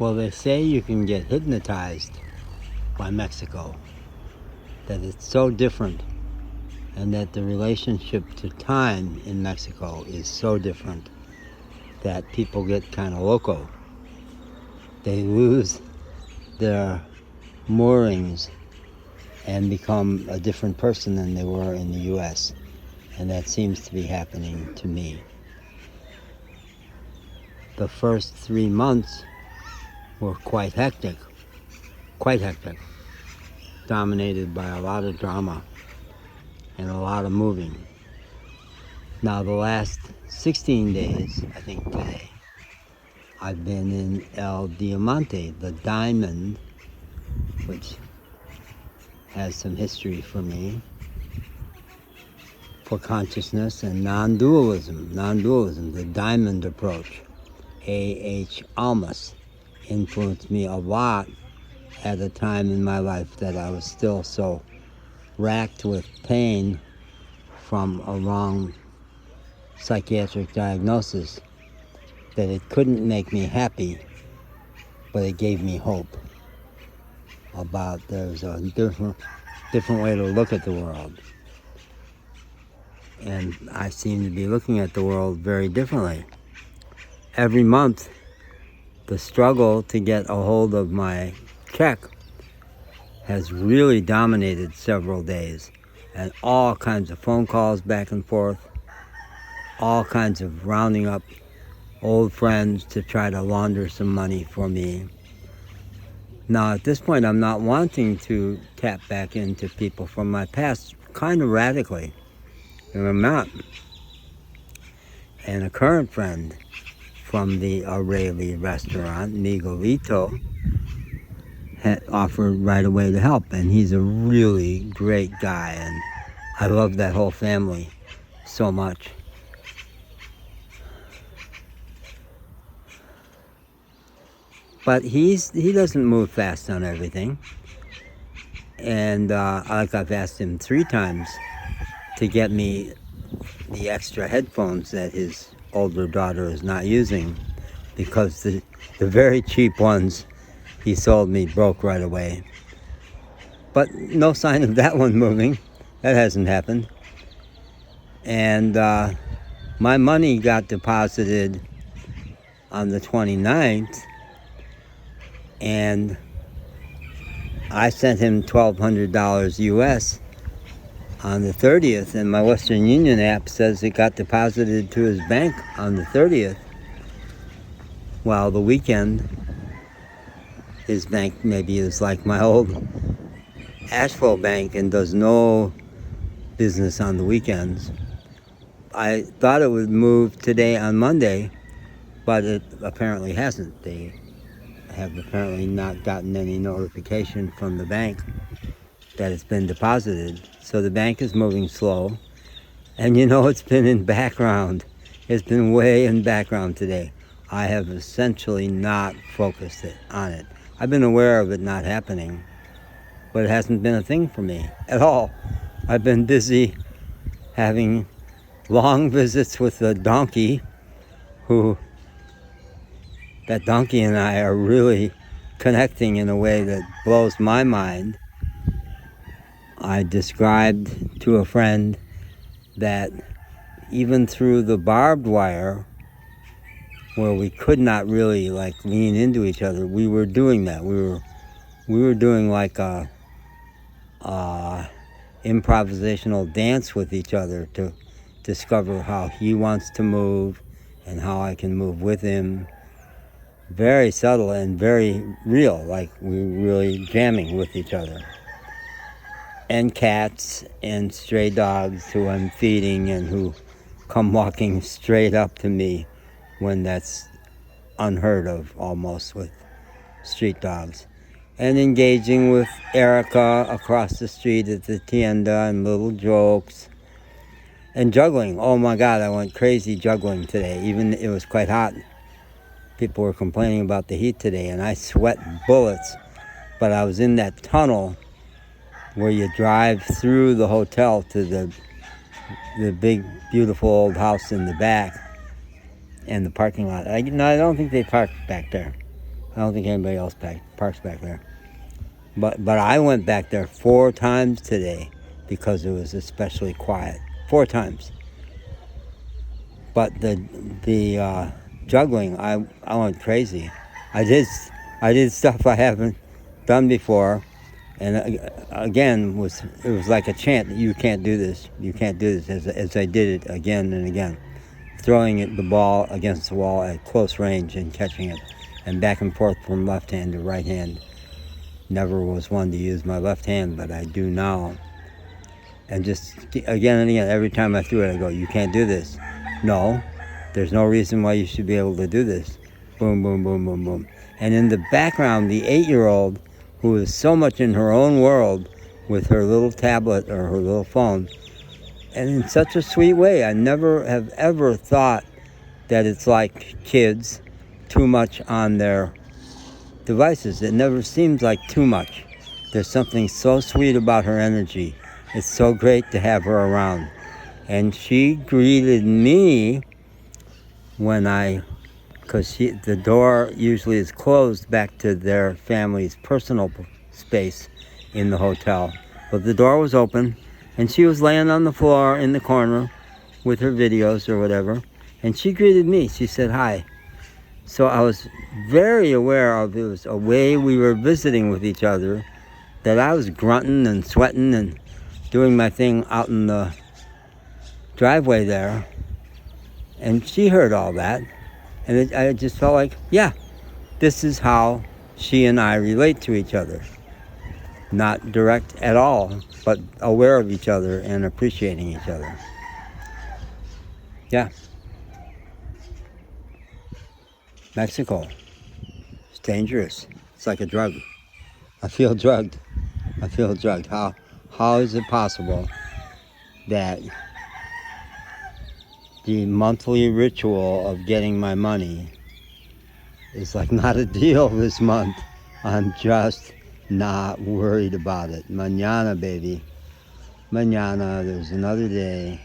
Well, they say you can get hypnotized by Mexico, that it's so different, and that the relationship to time in Mexico is so different that people get kind of loco. They lose their moorings and become a different person than they were in the U.S., and that seems to be happening to me. The first 3 months were quite hectic, dominated by a lot of drama and a lot of moving. Now the last 16 days, I think today, I've been in El Diamante, the diamond, which has some history for me, for consciousness and non-dualism, the diamond approach. A.H. Almas influenced me a lot at a time in my life that I was still so racked with pain from a wrong psychiatric diagnosis that it couldn't make me happy, but it gave me hope about there's a different way to look at the world. And I seem to be looking at the world very differently. Every month, the struggle to get a hold of my check has really dominated several days, and all kinds of phone calls back and forth, all kinds of rounding up old friends to try to launder some money for me. Now, at this point, I'm not wanting to tap back into people from my past, kind of radically, and I'm not. And a current friend from the O'Reilly restaurant, Miguelito, had offered right away to help, and he's a really great guy, and I love that whole family so much. But he doesn't move fast on everything, and like I've asked him 3 times to get me the extra headphones that his older daughter is not using, because the very cheap ones he sold me broke right away. But no sign of that one moving. That hasn't happened. And my money got deposited on the 29th, and I sent him $1,200 US on the 30th, and my Western Union app says it got deposited to his bank on the 30th. While the weekend, his bank maybe is like my old Asheville bank and does no business on the weekends. I thought it would move today on Monday, but it apparently hasn't. They have apparently not gotten any notification from the bank that it's been deposited. So the bank is moving slow. And it's been in background. It's been way in background today. I have essentially not focused on it. I've been aware of it not happening, but it hasn't been a thing for me at all. I've been busy having long visits with the donkey, that donkey and I are really connecting in a way that blows my mind. I described to a friend that even through the barbed wire, where we could not really lean into each other, we were doing that. We were doing like a improvisational dance with each other to discover how he wants to move and how I can move with him. Very subtle and very real, like we're really jamming with each other. And cats and stray dogs who I'm feeding and who come walking straight up to me when that's unheard of almost with street dogs. And engaging with Erica across the street at the tienda and little jokes. And juggling. Oh my God, I went crazy juggling today. Even it was quite hot. People were complaining about the heat today, and I sweat bullets. But I was in that tunnel where you drive through the hotel to the big, beautiful old house in the back and the parking lot. I don't think they parked back there. I don't think anybody else parks back there. But I went back there 4 times today because it was especially quiet. 4 times. But the juggling, I went crazy. I did stuff I haven't done before, and again it was like a chant. You can't do this. You can't do this. As I did it again and again, throwing the ball against the wall at close range and catching it, and back and forth from left hand to right hand. Never was one to use my left hand, but I do now. And just again and again, every time I threw it, I go, you can't do this. No, there's no reason why you should be able to do this. Boom, boom, boom, boom, boom. And in the background, the 8-year-old, who is so much in her own world with her little tablet or her little phone, and in such a sweet way. I never have ever thought that it's like kids too much on their devices. It never seems like too much. There's something so sweet about her energy. It's so great to have her around. And she greeted me when because the door usually is closed back to their family's personal space in the hotel. But the door was open, and she was laying on the floor in the corner with her videos or whatever, and she greeted me. She said hi. So I was very aware of it was a way we were visiting with each other, that I was grunting and sweating and doing my thing out in the driveway there, and she heard all that, and I just felt like, yeah, this is how she and I relate to each other. Not direct at all, but aware of each other and appreciating each other. Yeah. Mexico. It's dangerous. It's like a drug. I feel drugged. How is it possible that the monthly ritual of getting my money is like not a deal this month? I'm just not worried about it. Mañana, baby. Mañana, there's another day.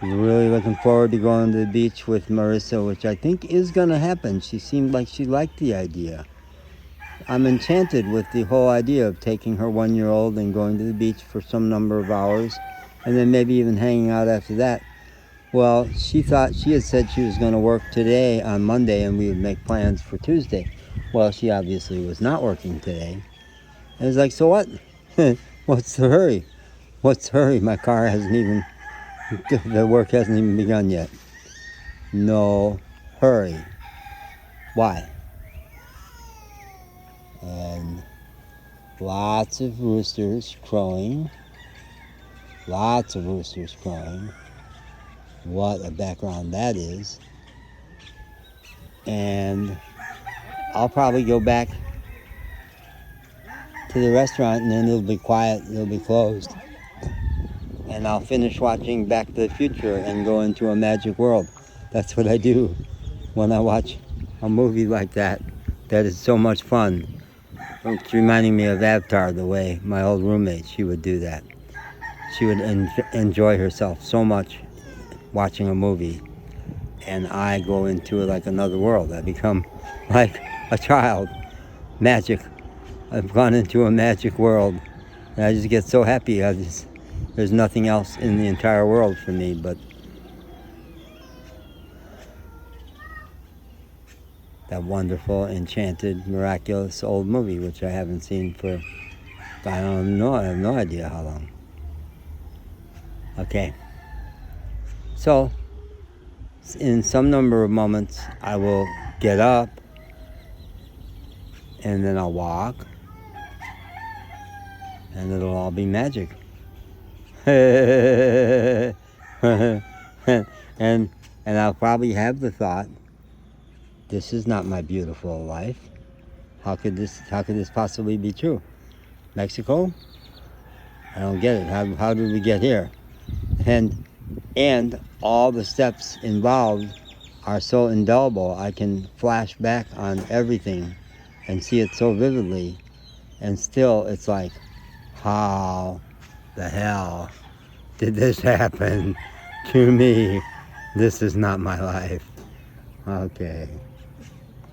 I'm really looking forward to going to the beach with Marissa, which I think is going to happen. She seemed like she liked the idea. I'm enchanted with the whole idea of taking her 1-year-old and going to the beach for some number of hours, and then maybe even hanging out after that. Well, she had said she was going to work today on Monday, and we would make plans for Tuesday. Well, she obviously was not working today. And it's like, so what? What's the hurry? What's the hurry? My car the work hasn't even begun yet. No hurry. Why? And lots of roosters crowing. What a background that is. And I'll probably go back to the restaurant, and then it'll be quiet, it'll be closed. And I'll finish watching Back to the Future and go into a magic world. That's what I do when I watch a movie like that. That is so much fun. It's reminding me of Avatar, the way my old roommate, she would do that. She would enjoy herself so much watching a movie, and I go into like another world. I become like a child. Magic. I've gone into a magic world, and I just get so happy. There's nothing else in the entire world for me but that wonderful, enchanted, miraculous old movie, which I haven't seen for, I have no idea how long. Okay. So, in some number of moments, I will get up, and then I'll walk, and it'll all be magic. and I'll probably have the thought, this is not my beautiful life. How could this possibly be true? Mexico? I don't get it. How did we get here? And all the steps involved are so indelible. I can flash back on everything and see it so vividly, and still it's like, how the hell did this happen to me? This is not my life. Okay.